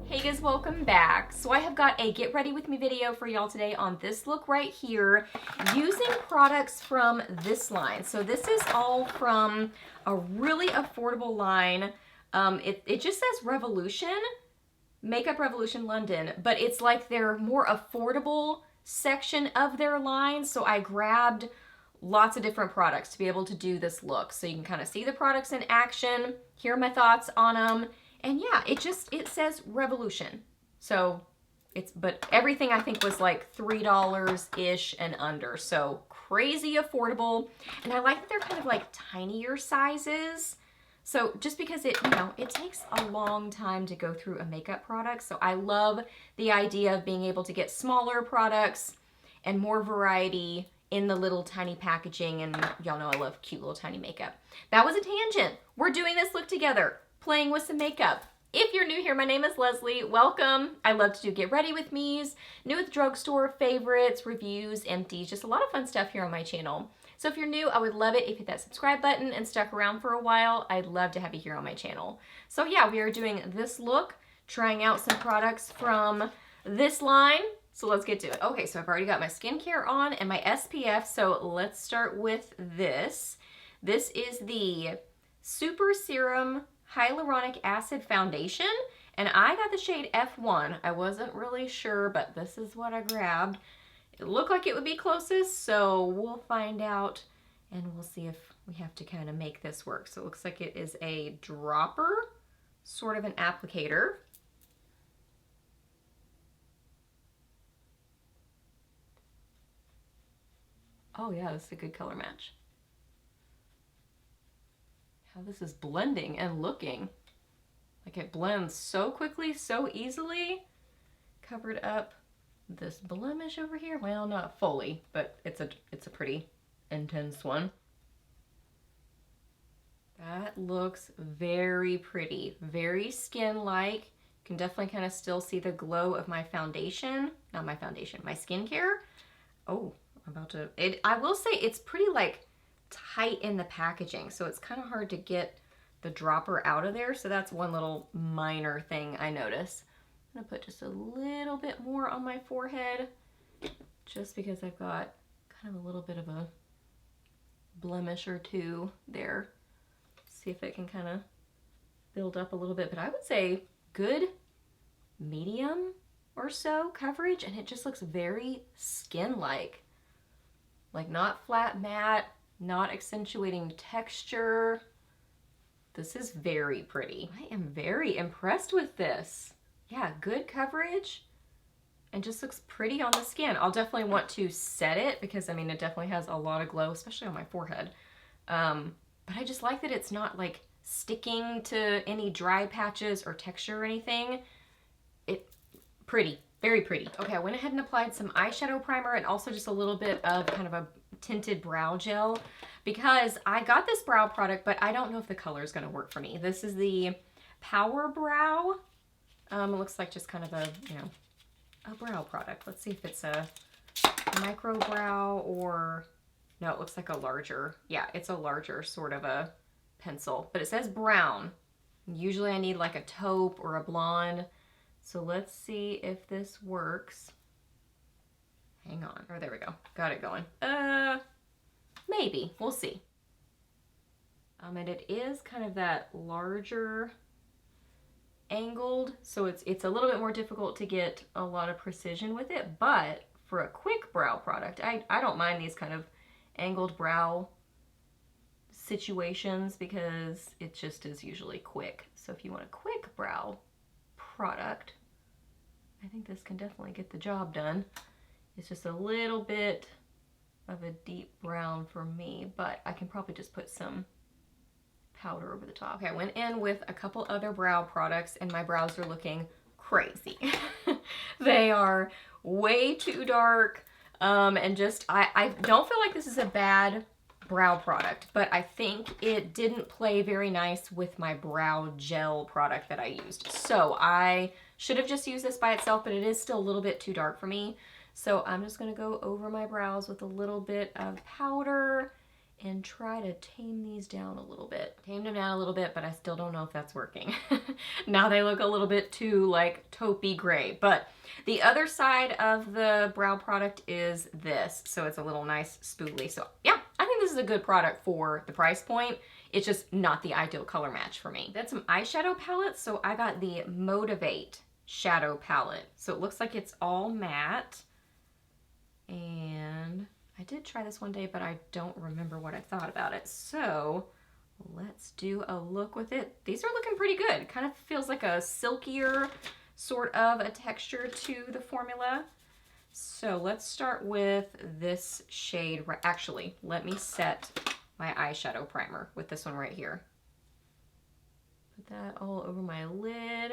Hey guys, welcome back. So I have got a get ready with me video for y'all today on this look right here using products from this line. So this is all from a really affordable line. It just says Revolution, Makeup Revolution London, but it's like their more affordable section of their line. So I grabbed lots of different products to be able to do this look. So you can kind of see the products in action, hear my thoughts on them. And yeah, it says Revolution. So but everything I think was like $3-ish and under. So crazy affordable. And I like that they're kind of like tinier sizes. So just because it takes a long time to go through a makeup product. So I love the idea of being able to get smaller products and more variety in the little tiny packaging. And y'all know I love cute little tiny makeup. That was a tangent. We're doing this look together, playing with some makeup. If you're new here, my name is Leslie. Welcome. I love to do get ready with me's, new with drugstore, favorites, reviews, empties, just a lot of fun stuff here on my channel. So if you're new, I would love it if you hit that subscribe button and stuck around for a while. I'd love to have you here on my channel. So yeah, we are doing this look, trying out some products from this line. So let's get to it. Okay, so I've already got my skincare on and my SPF. So let's start with this. This is the Super Serum Hyaluronic Acid Foundation, and I got the shade F1. I wasn't really sure, but this is what I grabbed. It looked like it would be closest, so we'll find out, and we'll see if we have to kind of make this work. So it looks like it is a dropper, sort of an applicator. Oh yeah, this is a good color match. How this is blending and looking. Like it blends so quickly, so easily. Covered up this blemish over here. Well, not fully, but it's a pretty intense one. That looks very pretty, very skin-like. You can definitely kind of still see the glow of my foundation. Not my foundation, my skincare. Oh, I will say it's pretty like tight in the packaging, so it's kind of hard to get the dropper out of there. So that's one little minor thing I notice. I'm gonna put just a little bit more on my forehead just because I've got kind of a little bit of a blemish or two there. See if it can kind of build up a little bit, but I would say good medium or so coverage, and it just looks very skin-like. Like not flat matte, not accentuating texture. This is very pretty. I am very impressed with this. Yeah, good coverage and just looks pretty on the skin. I'll definitely want to set it because I mean, it definitely has a lot of glow, especially on my forehead. But I just like that it's not like sticking to any dry patches or texture or anything. Pretty, very pretty. Okay, I went ahead and applied some eyeshadow primer and also just a little bit of kind of a tinted brow gel because I got this brow product, but I don't know if the color is going to work for me. This is the Power Brow. It looks like just kind of a, a brow product. Let's see if it's a micro brow or, no, it looks like a larger, yeah, it's a larger sort of a pencil, but it says brown. Usually I need like a taupe or a blonde. So let's see if this works. Hang on. Oh, there we go. Got it going. Maybe. We'll see. And it is kind of that larger angled, so it's a little bit more difficult to get a lot of precision with it, but for a quick brow product, I don't mind these kind of angled brow situations because it just is usually quick. So if you want a quick brow product, I think this can definitely get the job done. It's just a little bit of a deep brown for me, but I can probably just put some powder over the top. Okay, I went in with a couple other brow products and my brows are looking crazy. They are way too dark, and just, I don't feel like this is a bad brow product, but I think it didn't play very nice with my brow gel product that I used. So I should have just used this by itself, but it is still a little bit too dark for me. So I'm just gonna go over my brows with a little bit of powder and try to tame these down a little bit. Tamed them down a little bit, but I still don't know if that's working. Now they look a little bit too like taupey gray, but the other side of the brow product is this. So it's a little nice spoolie. So yeah, I think this is a good product for the price point. It's just not the ideal color match for me. Then some eyeshadow palettes. So I got the Motivate shadow palette. So it looks like it's all matte. And I did try this one day, but I don't remember what I thought about it. So let's do a look with it. These are looking pretty good. Kind of feels like a silkier sort of a texture to the formula. So let's start with this shade. Actually, let me set my eyeshadow primer with this one right here. Put that all over my lid.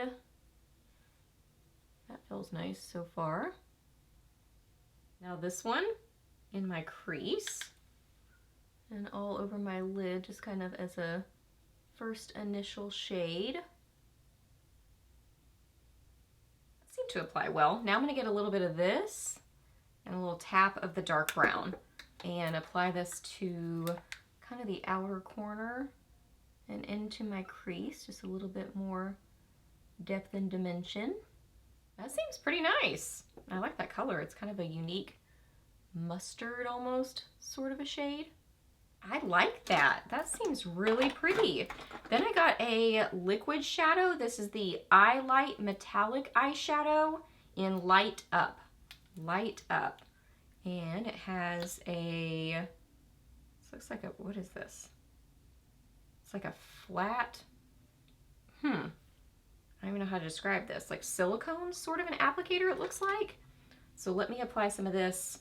That feels nice so far. Now this one in my crease and all over my lid, just kind of as a first initial shade. That seemed to apply well. Now I'm gonna get a little bit of this and a little tap of the dark brown and apply this to kind of the outer corner and into my crease, just a little bit more depth and dimension. That seems pretty nice. I like that color. It's kind of a unique mustard almost sort of a shade. I like that. That seems really pretty. Then I got a liquid shadow. This is the Eye Light Metallic Eyeshadow in Light Up. Light Up. And it has a, this looks like a, what is this? It's like a flat, I don't even know how to describe this. Like silicone sort of an applicator it looks like. So let me apply some of this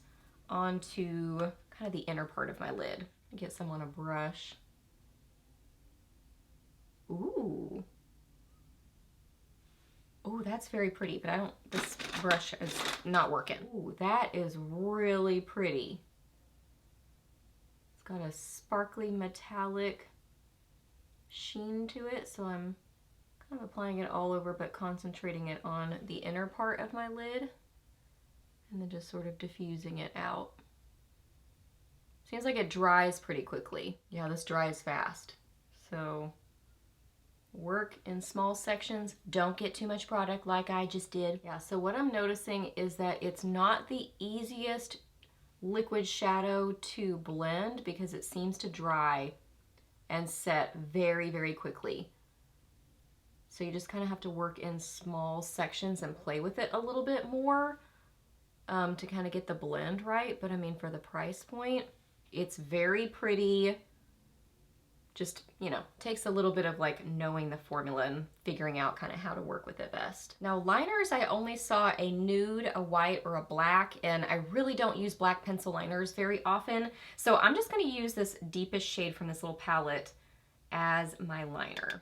onto kind of the inner part of my lid. Get some on a brush. Ooh. Oh, that's very pretty, but I don't, this brush is not working. Ooh, that is really pretty. It's got a sparkly metallic sheen to it, so I'm kind of applying it all over, but concentrating it on the inner part of my lid, and then just sort of diffusing it out. Seems like it dries pretty quickly. Yeah, this dries fast. So work in small sections. Don't get too much product like I just did. Yeah, so what I'm noticing is that it's not the easiest liquid shadow to blend because it seems to dry and set very, very quickly. So you just kind of have to work in small sections and play with it a little bit more to kind of get the blend right. But I mean, for the price point, it's very pretty. Just, you know, takes a little bit of like knowing the formula and figuring out kind of how to work with it best. Now liners, I only saw a nude, a white, or a black, and I really don't use black pencil liners very often. So I'm just gonna use this deepest shade from this little palette as my liner.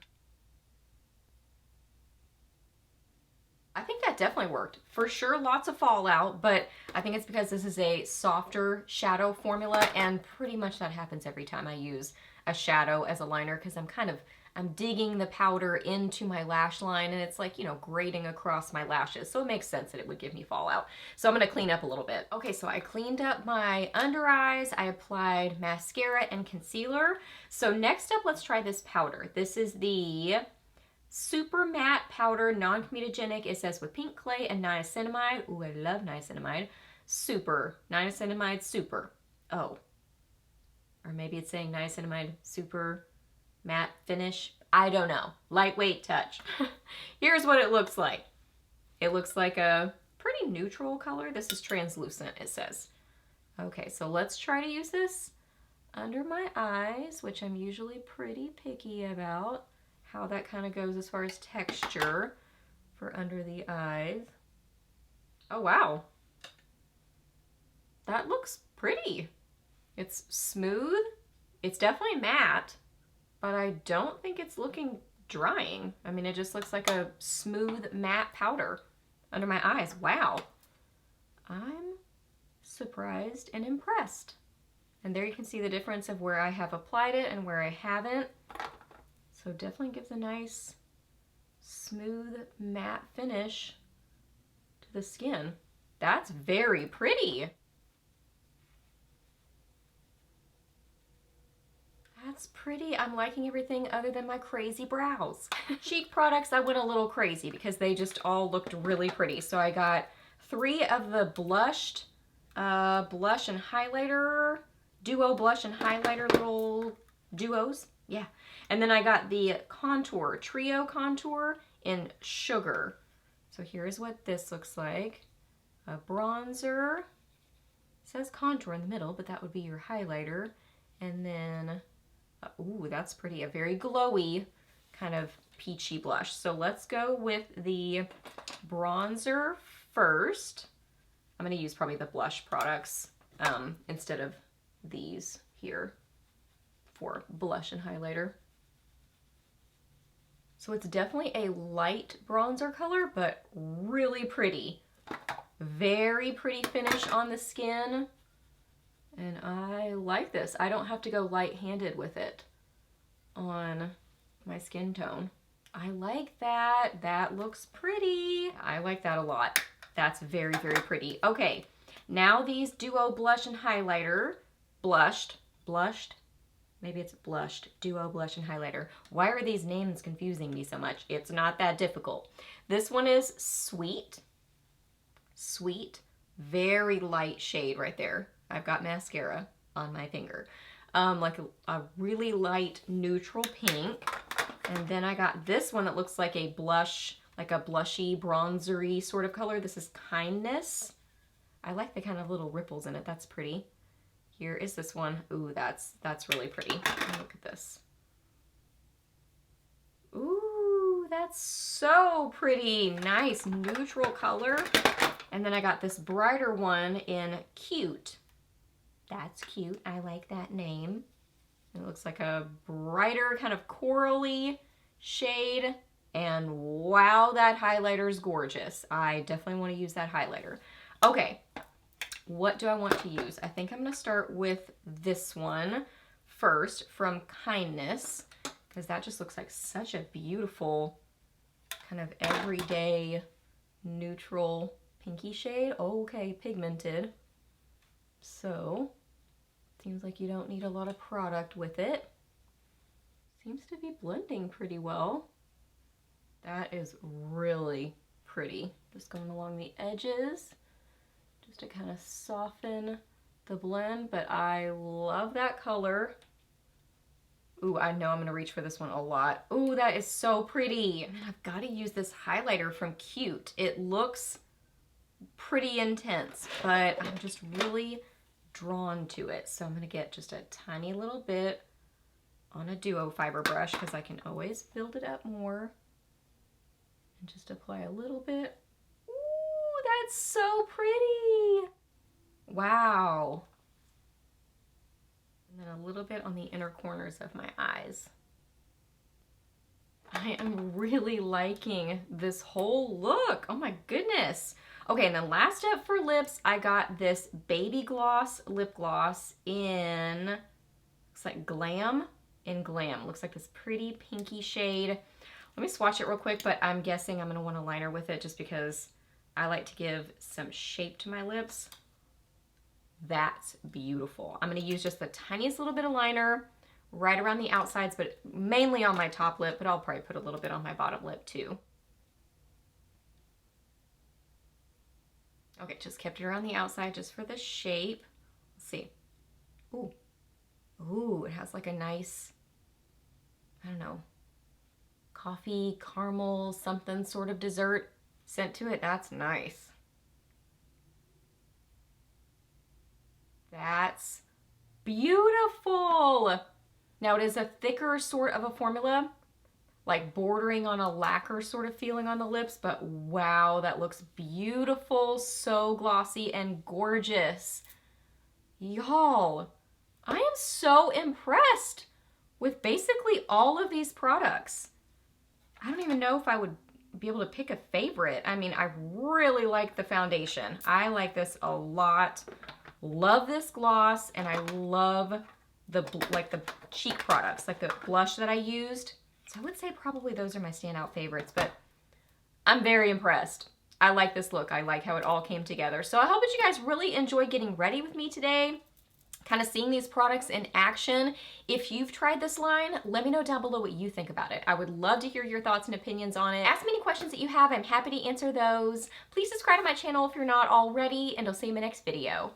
I think that definitely worked. For sure, lots of fallout, but I think it's because this is a softer shadow formula, and pretty much that happens every time I use a shadow as a liner because I'm digging the powder into my lash line and it's like, you know, grating across my lashes. So it makes sense that it would give me fallout. So I'm going to clean up a little bit. Okay, so I cleaned up my under eyes. I applied mascara and concealer. So next up, let's try this powder. This is the Super Matte Powder, non-comedogenic. It says with pink clay and niacinamide. Ooh, I love niacinamide. Super. Niacinamide super. Oh. Or maybe it's saying niacinamide super matte finish. I don't know. Lightweight touch. Here's what it looks like. It looks like a pretty neutral color. This is translucent, it says. Okay, so let's try to use this under my eyes, which I'm usually pretty picky about how that kind of goes as far as texture for under the eyes. Oh, wow. That looks pretty. It's smooth. It's definitely matte, but I don't think it's looking drying. I mean, it just looks like a smooth matte powder under my eyes. Wow. I'm surprised and impressed. And there you can see the difference of where I have applied it and where I haven't. So definitely gives a nice smooth matte finish to the skin. That's very pretty. That's pretty. I'm liking everything other than my crazy brows. Cheek products, I went a little crazy because they just all looked really pretty. So I got 3 of the blush and highlighter, duo blush and highlighter little duos. Yeah. And then I got the contour, trio contour in sugar. So here's what this looks like. A bronzer. It says contour in the middle, but that would be your highlighter. And then, ooh, that's pretty. A very glowy kind of peachy blush. So let's go with the bronzer first. I'm going to use probably the blush products instead of these here for blush and highlighter. So it's definitely a light bronzer color, but really pretty. Very pretty finish on the skin. And I like this. I don't have to go light-handed with it on my skin tone. I like that. That looks pretty. I like that a lot. That's very, very pretty. Okay, now these duo blush and highlighter, blushed, maybe it's blushed, duo blush and highlighter. Why are these names confusing me so much? It's not that difficult. This one is Sweet, very light shade right there. I've got mascara on my finger. Like a really light neutral pink. And then I got this one that looks like a blush, like a blushy, bronzery sort of color. This is Kindness. I like the kind of little ripples in it. That's pretty. Here is this one. Ooh, that's really pretty. Look at this. Ooh, that's so pretty. Nice neutral color. And then I got this brighter one in Cute. That's cute. I like that name. It looks like a brighter kind of corally shade. And wow, that highlighter is gorgeous. I definitely want to use that highlighter. Okay, what do I want to use? I think I'm going to start with this one first from Kindness, because that just looks like such a beautiful kind of everyday neutral pinky shade. Okay, pigmented. So, seems like you don't need a lot of product with it. Seems to be blending pretty well. That is really pretty. Just going along the edges, just to kind of soften the blend, but I love that color. Ooh, I know I'm gonna reach for this one a lot. Ooh, that is so pretty. And I've gotta use this highlighter from Cute. It looks pretty intense, but I'm just really drawn to it. So I'm gonna get just a tiny little bit on a duo fiber brush because I can always build it up more. And just apply a little bit. Ooh, that's so pretty. Wow. And then a little bit on the inner corners of my eyes. I am really liking this whole look. Oh my goodness. Okay, and then last up for lips, I got this Baby Gloss lip gloss in, looks like Glam, Looks like this pretty pinky shade. Let me swatch it real quick, but I'm guessing I'm gonna want a liner with it just because I like to give some shape to my lips. That's beautiful. I'm gonna use just the tiniest little bit of liner right around the outsides, but mainly on my top lip, but I'll probably put a little bit on my bottom lip too. Okay, just kept it around the outside just for the shape. Let's see. Ooh. Ooh, it has like a nice, I don't know, coffee, caramel, something sort of dessert scent to it. That's nice. That's beautiful. Now it is a thicker sort of a formula, like bordering on a lacquer sort of feeling on the lips, but wow, that looks beautiful, so glossy and gorgeous. Y'all, I am so impressed with basically all of these products. I don't even know if I would be able to pick a favorite. I mean, I really like the foundation. I like this a lot. Love this gloss, and I love the cheek products, like the blush that I used. So I would say probably those are my standout favorites, but I'm very impressed. I like this look. I like how it all came together. So I hope that you guys really enjoyed getting ready with me today. kind of seeing these products in action. If you've tried this line, let me know down below what you think about it. I would love to hear your thoughts and opinions on it. Ask me any questions that you have. I'm happy to answer those. Please subscribe to my channel if you're not already, and I'll see you in my next video.